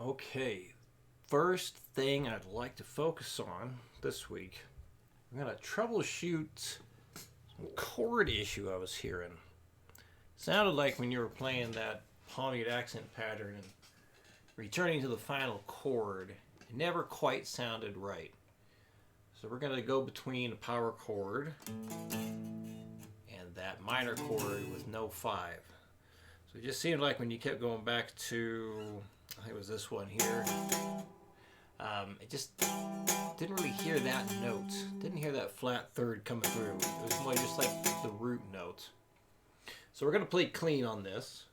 Okay, first thing I'd like to focus on this week, I'm going to troubleshoot some chord issue I was hearing. Sounded like when you were playing that palmute accent pattern and returning to the final chord, it never quite sounded right. So we're going to go between a power chord and that minor chord with no 5. So it just seemed like when you kept going back to, I think it was this one here, it just didn't really hear that note. Didn't hear that flat third coming through. It was more just like the root note. So we're going to play clean on this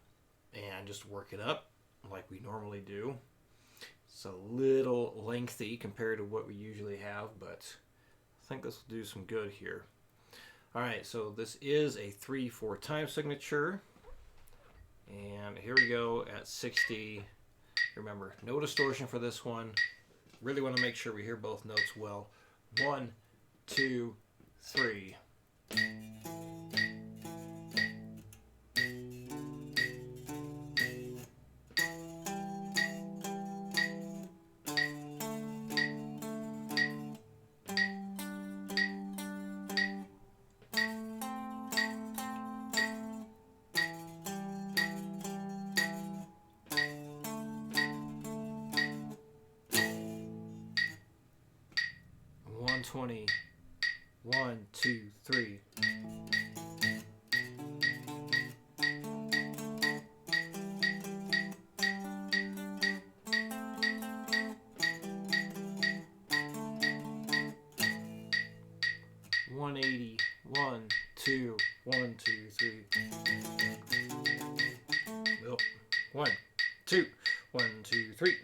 and just work it up like we normally do. It's a little lengthy compared to what we usually have, but I think this will do some good here. Alright, so this is a 3/4 time signature. And here we go at 60. Remember, no distortion for this one. Really want to make sure we hear both notes well. 1, 2, 3. One 20. 1, 2, 3. One 80. 1, 2, 1, 2, 3. Oh, 1, 2, 1, 2, 3.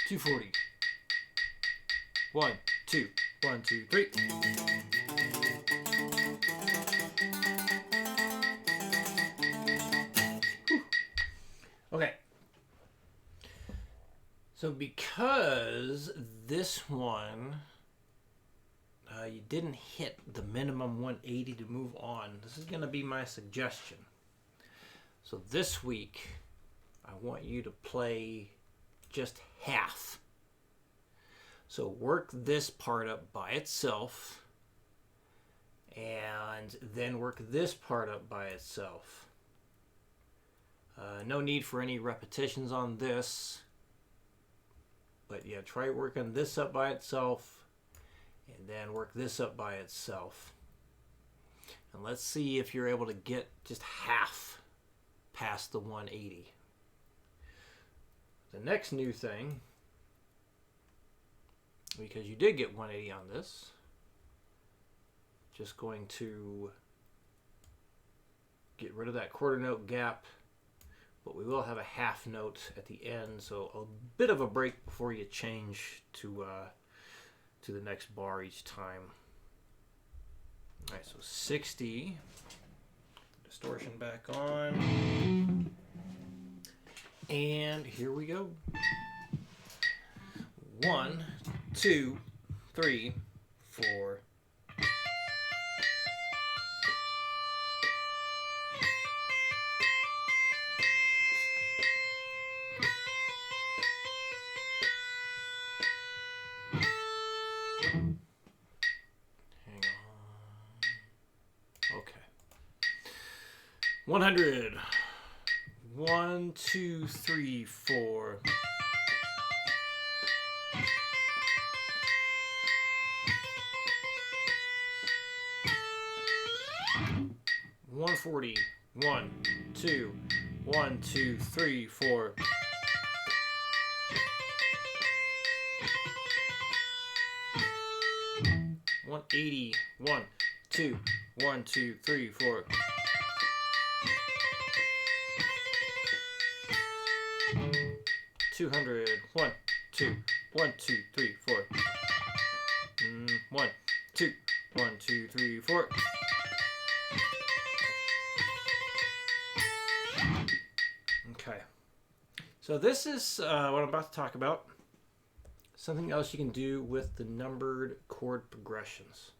240. 1, 2, 1, 2, 3. Whew. Okay. So because this one, you didn't hit the minimum 180 to move on, this is going to be my suggestion. So this week, I want you to play just half. So work this part up by itself and then work this part up by itself. No need for any repetitions on this, but yeah, try working this up by itself and then work this up by itself. And let's see if you're able to get just half past the 180. The next new thing, because you did get 180 on this, just going to get rid of that quarter note gap, but we will have a half note at the end, so a bit of a break before you change to the next bar each time. All right, so 60, distortion back on. And here we go. 1, 2, 3, 4. Hang on. Okay. 100. 1, 2, 3, 4. 140. 1, 2, 1, 2, 3, 4. 180. 1, 2, 1, 2, 3, 4. 200. 1, 2, 1, 2, 3, 4. 1, 2, 1, 2, 3, 4. Okay. So this is what I'm about to talk about. Something else you can do with the numbered chord progressions.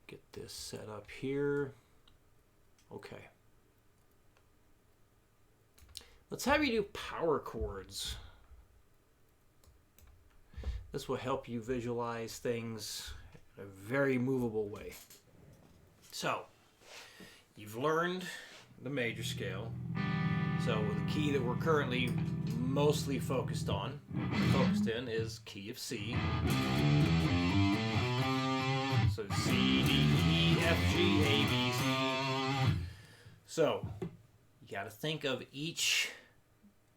Get this set up here. Okay. Let's have you do power chords. This will help you visualize things in a very movable way. So, you've learned the major scale. So the key that we're currently mostly focused in is key of C. So C, D, E, F, G, A, B, C. So you got to think of each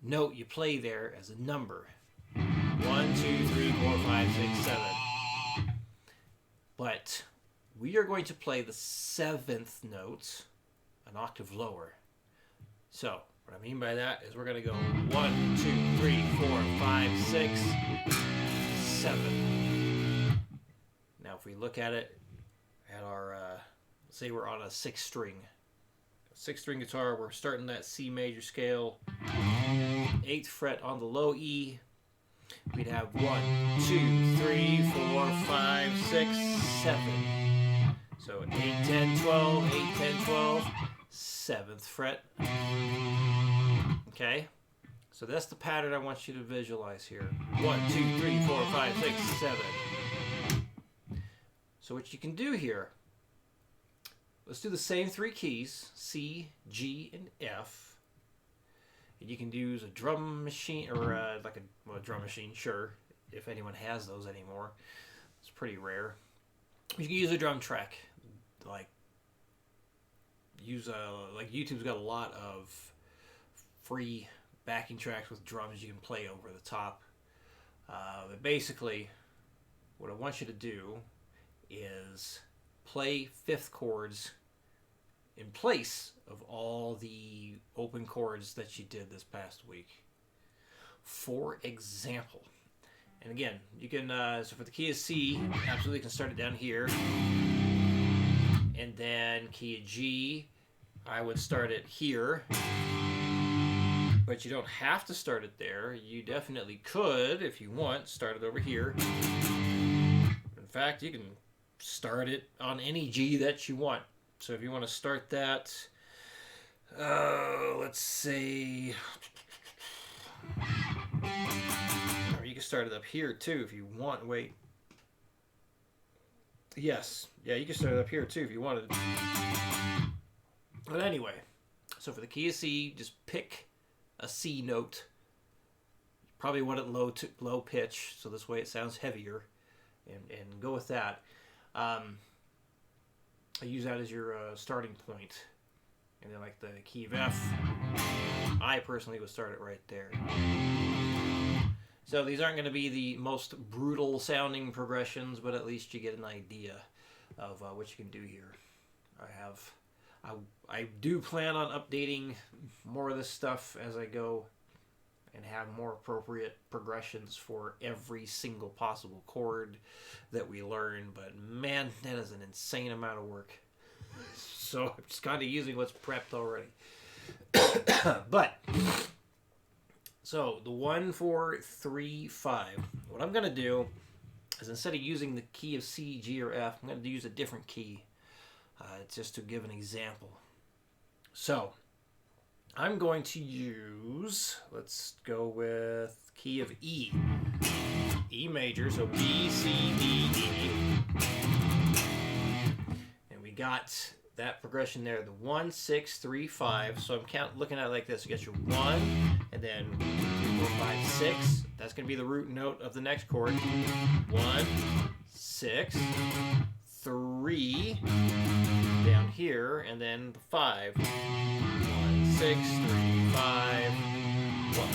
note you play there as a number. 1, 2, 3, 4, 5, 6, 7. But we are going to play the 7th note an octave lower. So what I mean by that is we're going to go 1, 2, 3, 4, 5, 6, 7. Now if we look at it at our, say we're on a 6th string. 6th string guitar, we're starting that C major scale, 8th fret on the low E. We'd have 1, 2, 3, 4, 5, 6, 7. So 8, 10, 12, 8, 10, 12, 7th fret. Okay, so that's the pattern I want you to visualize here. 1, 2, 3, 4, 5, 6, 7. So what you can do here, let's do the same 3 keys, C, G, and F. And you can use a drum machine, or a drum machine, sure, if anyone has those anymore. It's pretty rare. You can use a drum track, like YouTube's got a lot of free backing tracks with drums you can play over the top. But basically, what I want you to do is play 5th chords in place of all the open chords that you did this past week. For example, and again, you can, so for the key of C, absolutely can start it down here. And then key of G, I would start it here. But you don't have to start it there. You definitely could, if you want, start it over here. In fact, you can start it on any G that you want. So if you want to start that, let's say, or you can start it up here too if you want. Wait. Yes. Yeah, you can start it up here too if you wanted. But anyway, so for the key of C, just pick a C note. You probably want it low pitch, so this way it sounds heavier, and go with that. I use that as your starting point. And then like the key of F, I personally would start it right there. So these aren't going to be the most brutal sounding progressions, but at least you get an idea of what you can do here. I do plan on updating more of this stuff as I go and have more appropriate progressions for every single possible chord that we learn, but man, that is an insane amount of work. So I'm just kind of using what's prepped already. But so the 1, 4, 3, 5. What I'm going to do is instead of using the key of C, G, or F, I'm going to use a different key, just to give an example. So I'm going to use, let's go with key of E. E major, so B, C, D, E. And we got that progression there, the 1, 6, 3, 5. So I'm looking at it like this. You got your 1, and then 3, 4, 5, 6. That's going to be the root note of the next chord. 1, 6, 3, down here, and then the 5. 1, 6, 3, 5, 1.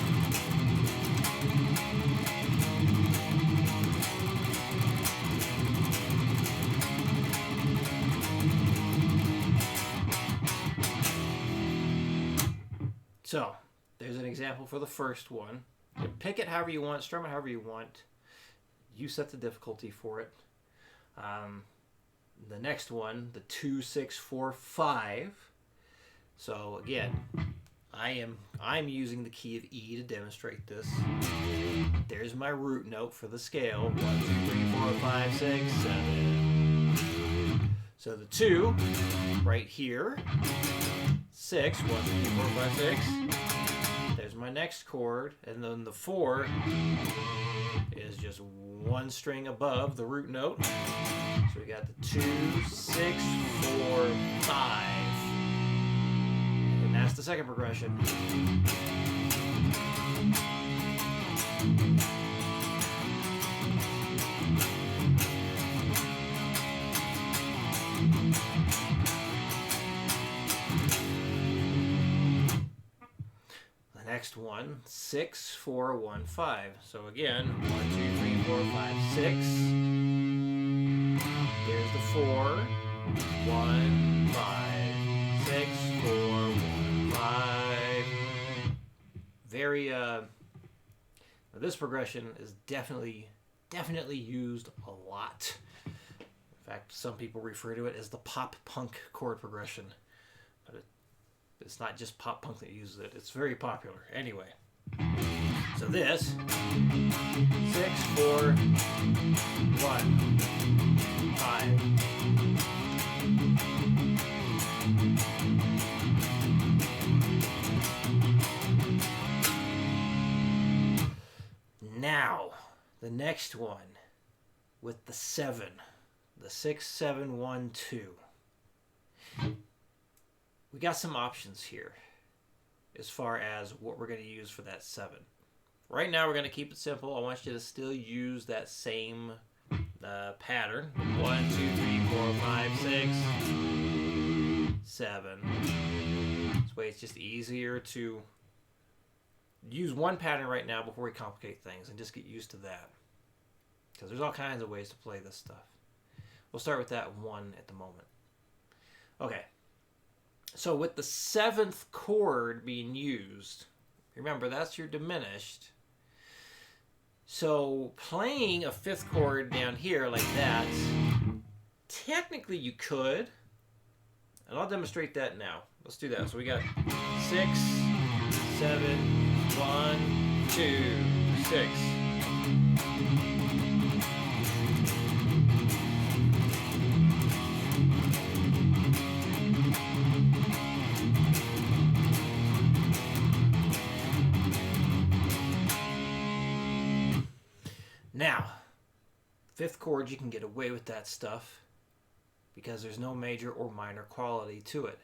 So, there's an example for the first one. You pick it however you want, strum it however you want. You set the difficulty for it. The next one, the 2, 6, 4, 5. So again, I'm using the key of E to demonstrate this. There's my root note for the scale. 1, 2, 3, 4, 5, 6, 7. So the 2 right here, 6, 1, 2, 3, 4, 5, 6. There's my next chord, and then the 4 is just one string above the root note. So we got the 2, 6, 4, 5. And that's the second progression. Next one, 6, 4, 1, 5. So again, 1, 2, 3, 4, 5, 6. There's the 4. 1, 5, 6, 4, 1, 5. Very, this progression is definitely used a lot. In fact, some people refer to it as the pop punk chord progression. But it's not just pop punk that uses it. It's very popular. Anyway, so this 6, 4, 1, 5. Now, the next one with the 7, the 6, 7, 1, 2. We got some options here as far as what we're going to use for that 7. Right now we're going to keep it simple. I want you to still use that same pattern. 1, 2, 3, 4, 5, 6, 7. This way it's just easier to use one pattern right now before we complicate things and just get used to that. Because there's all kinds of ways to play this stuff. We'll start with that 1 at the moment. Okay. So with the 7th chord being used, remember that's your diminished. So playing a 5th chord down here like that, technically you could, and I'll demonstrate that now. Let's do that. So we got 6, 7, 1, 2, 6. Now, 5th chord, you can get away with that stuff because there's no major or minor quality to it.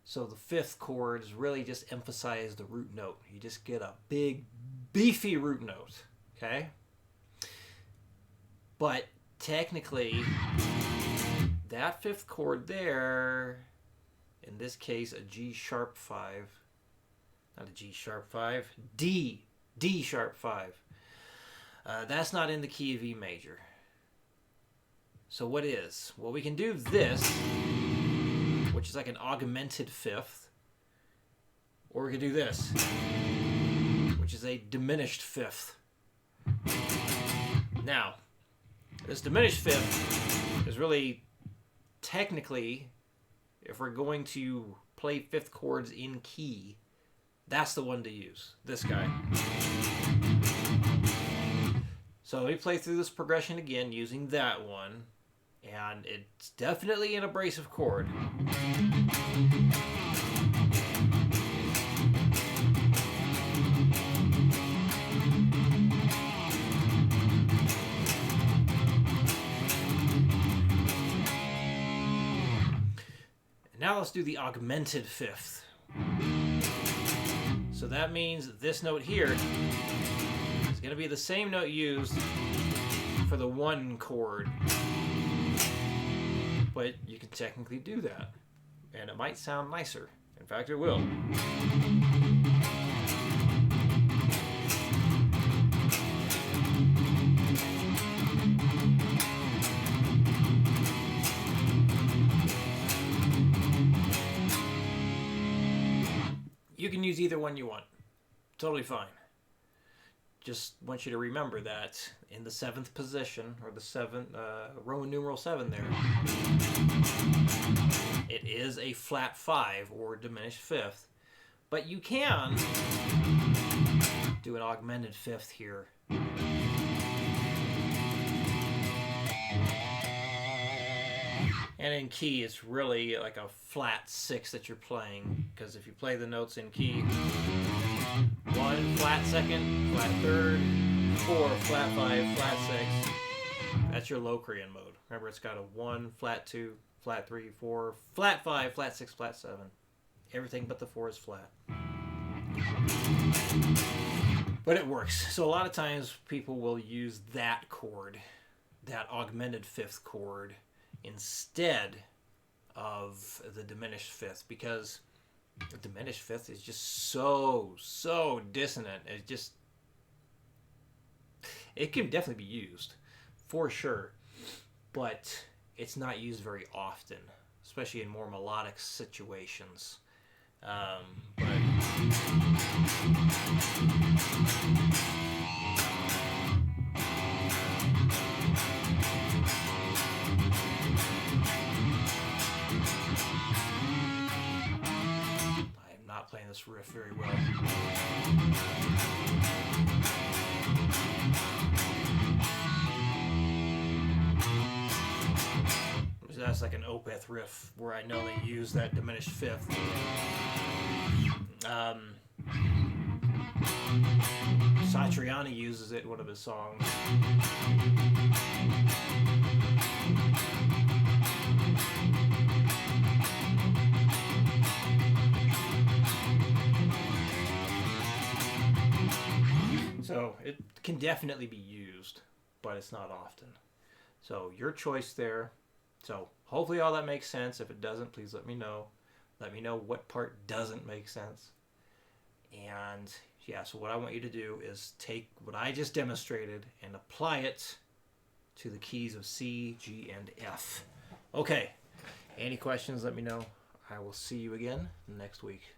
So the 5th chords really just emphasize the root note. You just get a big, beefy root note, okay? But technically, that 5th chord there, in this case, a G sharp 5, not a G sharp 5, D sharp 5. That's not in the key of E major. So what is? Well, we can do this, which is like an augmented 5th, or we can do this, which is a diminished 5th. Now, this diminished 5th is really technically, if we're going to play 5th chords in key, that's the one to use, this guy. So let me play through this progression again using that one, and it's definitely an abrasive chord. And now let's do the augmented 5th. So that means this note here is going to be the same note used for the 1 chord. But you can technically do that. And it might sound nicer. In fact, it will. You can use either one you want. Totally fine. Just want you to remember that in the 7th position, or the 7th, Roman numeral 7 there, it is a flat 5 or diminished 5th. But you can do an augmented 5th here. And in key, it's really like a flat 6 that you're playing, because if you play the notes in key, 1 flat second, flat third, 4 flat 5, flat 6, that's your low Korean mode. Remember, it's got a 1, flat 2, flat 3, 4, flat 5, flat 6, flat 7. Everything but the 4 is flat. But it works. So a lot of times people will use that chord, that augmented 5th chord, instead of the diminished 5th, because the diminished 5th is just so dissonant. It can definitely be used for sure, but it's not used very often, especially in more melodic situations. But I'm not playing this riff very well. That's like an Opeth riff where I know they use that diminished 5th. Satriani uses it in one of his songs. So it can definitely be used, but it's not often. So your choice there. So hopefully all that makes sense. If it doesn't, please let me know. Let me know what part doesn't make sense. And yeah, so what I want you to do is take what I just demonstrated and apply it to the keys of C, G, and F. Okay. Any questions, let me know. I will see you again next week.